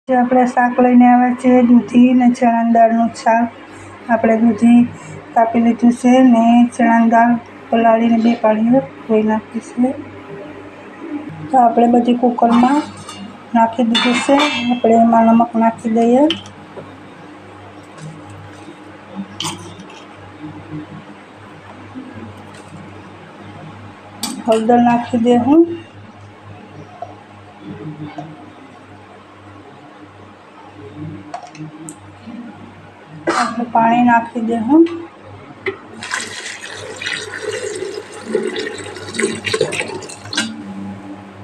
જે આપણે શાક લઈને આવ્યા છે દૂધી ને ચણાની દાળનું શાક. આપણે દૂધી કાપી લીધું છે ને ચણાની દાળ પલાળીને 2 પાણીએ ધોઈ નાખી છે. તો આપણે બધી કુકરમાં નાખી દીધું છે. આપણે એમાં નમક નાખી દઈએ, હળદર નાખી દઉં, આપણે પાણી નાખી દઉં.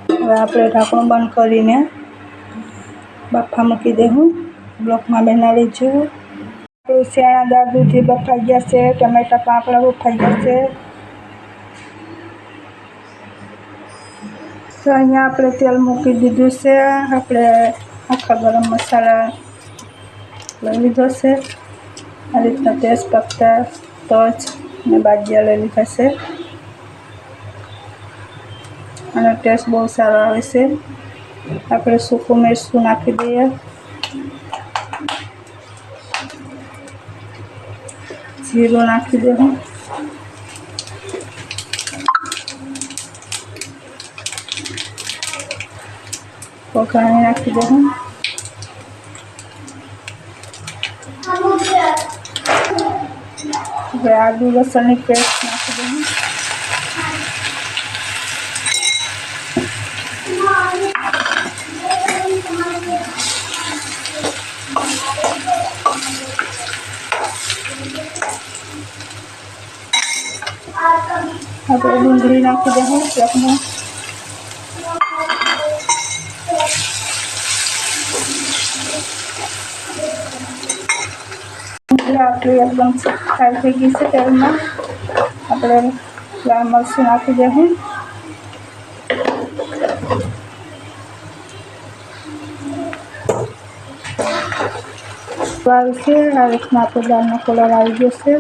હવે આપણે ઢાંકણું બંધ કરીને બાફા મૂકી દઉં. બ્લોકમાં બનાવી લેજો. ચણા દાળ દૂધી બફાઈ ગયા છે, ટમેટા કાંકડા બફાઈ ગયા છે. તો અહીંયા આપણે તેલ મૂકી દીધું છે. આપણે આખા ગરમ મસાલા લઈ લીધો છે. આ રીતના તેજપત્તા, તજ ને બાજિયા લઈ લીધા છે અને ટેસ્ટ બહુ સારો આવે છે. આપણે સૂકું મરચું નાખી દઈએ, જીરું નાખી દઉં, વઘાણી નાખી દઉં. હવે આદુ લસણની પેસ્ટ નાખી દઉં. આપણે ડુંગળી નાખી દઉં શાકમાં. આપણી એકદમ ફ્રાય થઈ ગઈ છે તેલમાં. આપણે લાલ મરચું નાખી દઉં. આવી છે આ રીતના આપણે દાળનો કલર આવી ગયો છે.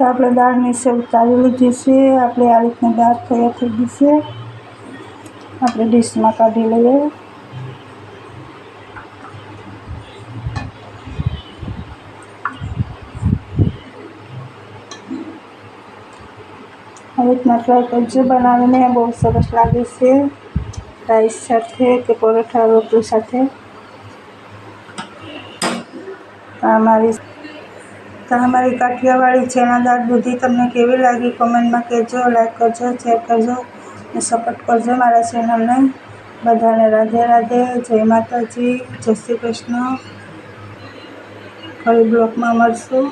તો આપણે દાળની સેવ ઉતારી લીધી છે. આપણે આ રીતની દાળ તૈયાર થઈ ગઈ છે. આપણે ડીશમાં કાઢી લઈએ. આ રીતના ટ્રાય કરજો બનાવીને, બહુ સરસ લાગે છે. રાઈસ સાથે કે પરોઠા રોટલી સાથે. અમારી કાઠિયાવાડી ચણા દાળ દૂધી તમને કેવી લાગી કોમેન્ટમાં કહેજો. લાઈક કરજો, શેર કરજો અને સપોર્ટ કરજો મારા ચેનલને. બધાને રાધે રાધે, જય માતાજી, જય શ્રી કૃષ્ણ. ફરી બ્લોગમાં મળશું.